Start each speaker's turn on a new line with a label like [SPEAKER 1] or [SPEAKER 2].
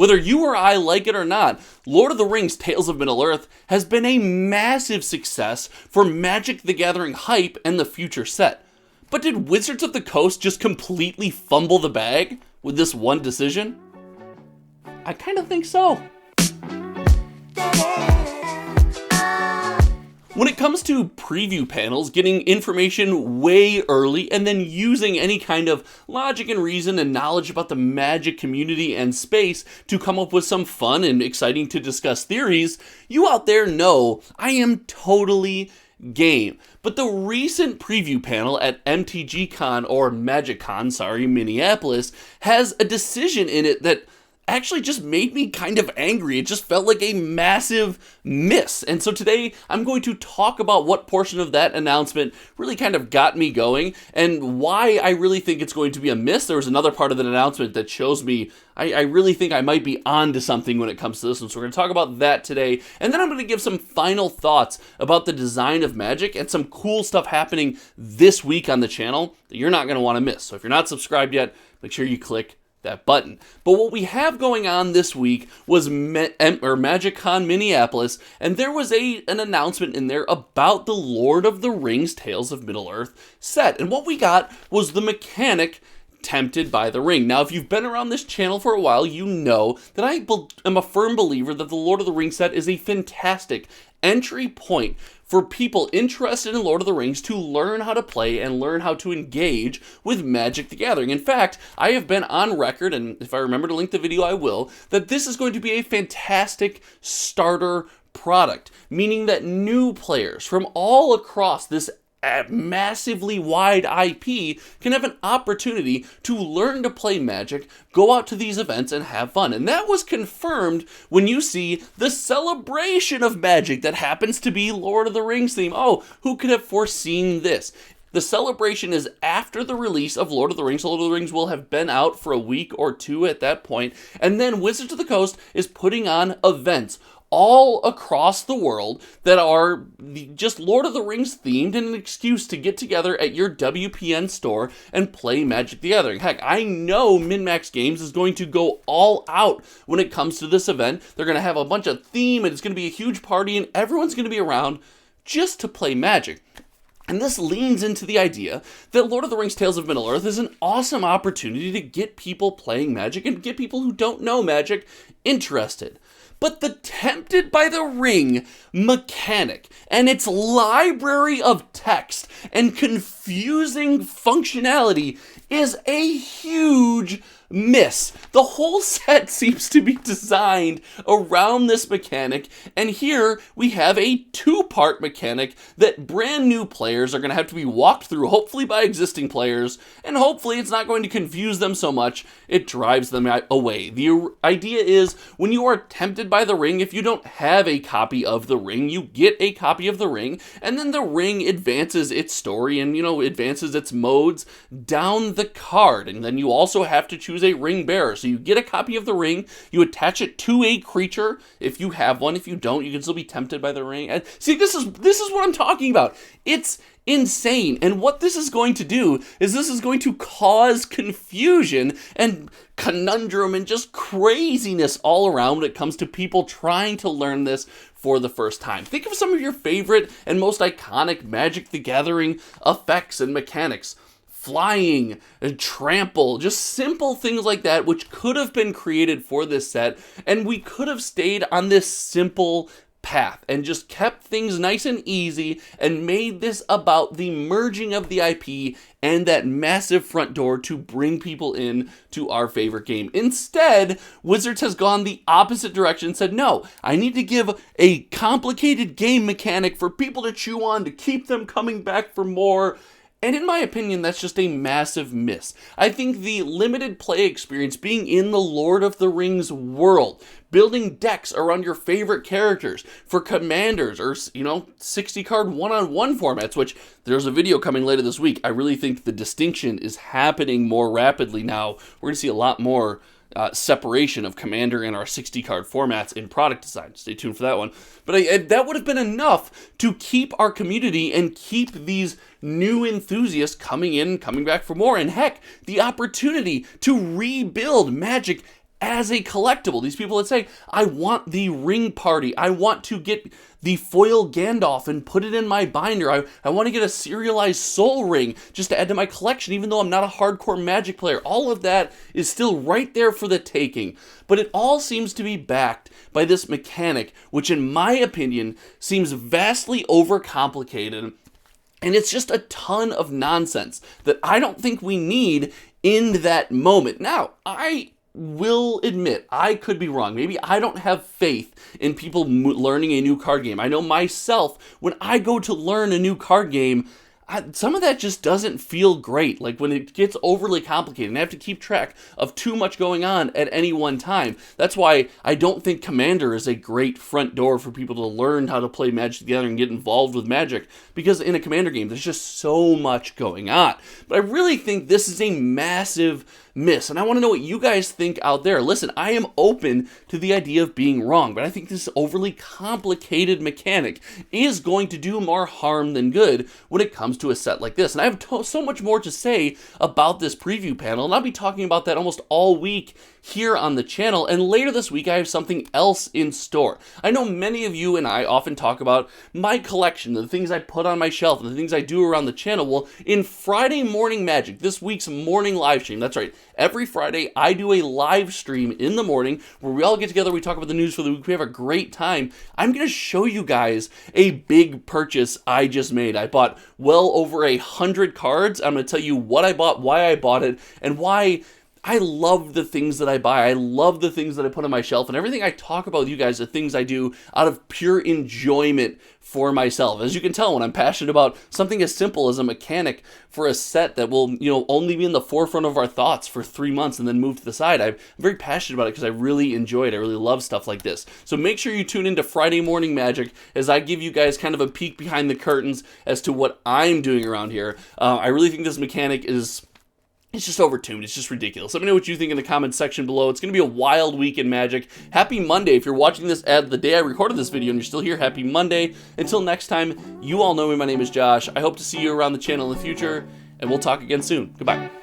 [SPEAKER 1] Whether you or I like it or not, Lord of the Rings Tales of Middle-earth has been a massive success for Magic the Gathering hype and the future set. But did Wizards of the Coast just completely fumble the bag with this one decision? I kind of think so. When it comes to preview panels, getting information way early and then using any kind of logic and reason and knowledge about the Magic community and space to come up with some fun and exciting to discuss theories, you out there know I am totally game. But the recent preview panel at MtG Con, or Magic Con, Minneapolis, has a decision in it that actually just made me kind of angry. It just felt like a massive miss. And so today I'm going to talk about what portion of that announcement really kind of got me going and why I really think it's going to be a miss. There was another part of that announcement that shows me I really think I might be onto something when it comes to this one. So we're going to talk about that today. And then I'm going to give some final thoughts about the design of Magic and some cool stuff happening this week on the channel that you're not going to want to miss. So if you're not subscribed yet, make sure you click that button. But what we have going on this week was Magic Con Minneapolis, and there was an announcement in there about the Lord of the Rings Tales of Middle-earth set. And what we got was the mechanic Tempted by the Ring. Now, if you've been around this channel for a while, you know that I am a firm believer that the Lord of the Rings set is a fantastic entry point for people interested in Lord of the Rings to learn how to play and learn how to engage with Magic the Gathering. In fact, I have been on record, and if I remember to link the video, I will, that this is going to be a fantastic starter product, meaning that new players from all across this massively wide IP can have an opportunity to learn to play Magic, go out to these events, and have fun. And that was confirmed when you see the celebration of Magic that happens to be Lord of the Rings theme. Oh, who could have foreseen this? The celebration is after the release of Lord of the Rings. Lord of the Rings will have been out for a week or two at that point, and then Wizards of the Coast is putting on events all across the world that are just Lord of the Rings themed and an excuse to get together at your WPN store and play Magic the Gathering. Heck, I know MinMax Games is going to go all out when it comes to this event. They're going to have a bunch of theme, and it's going to be a huge party, and everyone's going to be around just to play Magic. And this leans into the idea that Lord of the Rings Tales of Middle-earth is an awesome opportunity to get people playing Magic and get people who don't know Magic interested. But the Tempted by the Ring mechanic and its library of text and confusing functionality is a huge miss. The whole set seems to be designed around this mechanic, and here we have a two-part mechanic that brand new players are going to have to be walked through, hopefully by existing players, and hopefully it's not going to confuse them so much it drives them away. The idea is, when you are tempted by the ring, if you don't have a copy of the ring, you get a copy of the ring, and then the ring advances its story and, advances its modes down the card, and then you also have to choose a ring bearer. So you get a copy of the ring, you attach it to a creature if you have one. If you don't, you can still be tempted by the ring. And see, this is what I'm talking about. It's insane. And what this is going to do is this is going to cause confusion and conundrum and just craziness all around when it comes to people trying to learn this for the first time. Think of some of your favorite and most iconic Magic the Gathering effects and mechanics. Flying, and trample, just simple things like that, which could have been created for this set, and we could have stayed on this simple path and just kept things nice and easy and made this about the merging of the IP and that massive front door to bring people in to our favorite game. Instead, Wizards has gone the opposite direction and said, no, I need to give a complicated game mechanic for people to chew on to keep them coming back for more. And in my opinion, that's just a massive miss. I think the limited play experience being in the Lord of the Rings world, building decks around your favorite characters for commanders or, 60 card one-on-one formats, which there's a video coming later this week. I really think the distinction is happening more rapidly now. We're going to see a lot more separation of Commander and our 60 card formats in product design. Stay tuned for that one. But that would have been enough to keep our community and keep these new enthusiasts coming in, coming back for more. And heck, the opportunity to rebuild Magic as a collectible. These people that say, I want the ring party, I want to get the foil Gandalf and put it in my binder, I want to get a serialized Soul Ring just to add to my collection, even though I'm not a hardcore Magic player. All of that is still right there for the taking, but it all seems to be backed by this mechanic, which in my opinion seems vastly overcomplicated, and it's just a ton of nonsense that I don't think we need in that moment. Now, I will admit, I could be wrong. Maybe I don't have faith in people learning a new card game. I know myself, when I go to learn a new card game, some of that just doesn't feel great. Like when it gets overly complicated and I have to keep track of too much going on at any one time. That's why I don't think Commander is a great front door for people to learn how to play Magic together and get involved with Magic, because in a Commander game, there's just so much going on. But I really think this is a massive miss, and I want to know what you guys think out there. Listen, I am open to the idea of being wrong, but I think this overly complicated mechanic is going to do more harm than good when it comes to a set like this. And I have so much more to say about this preview panel, and I'll be talking about that almost all week here on the channel, and later this week I have something else in store. I know many of you and I often talk about my collection, the things I put on my shelf, and the things I do around the channel. Well, in Friday Morning Magic, this week's morning live stream, that's right, every Friday I do a live stream in the morning where we all get together, we talk about the news for the week, we have a great time. I'm going to show you guys a big purchase I just made. I bought well over 100 cards. I'm going to tell you what I bought, why I bought it, and why I love the things that I buy. I love the things that I put on my shelf, and everything I talk about with you guys are things I do out of pure enjoyment for myself. As you can tell, when I'm passionate about something as simple as a mechanic for a set that will, only be in the forefront of our thoughts for 3 months and then move to the side, I'm very passionate about it because I really enjoy it. I really love stuff like this. So make sure you tune into Friday Morning Magic as I give you guys kind of a peek behind the curtains as to what I'm doing around here. I really think this mechanic is... it's just overtuned. It's just ridiculous. Let me know what you think in the comments section below. It's going to be a wild week in Magic. Happy Monday. If you're watching this at the day I recorded this video and you're still here, happy Monday. Until next time, you all know me. My name is Josh. I hope to see you around the channel in the future, and we'll talk again soon. Goodbye.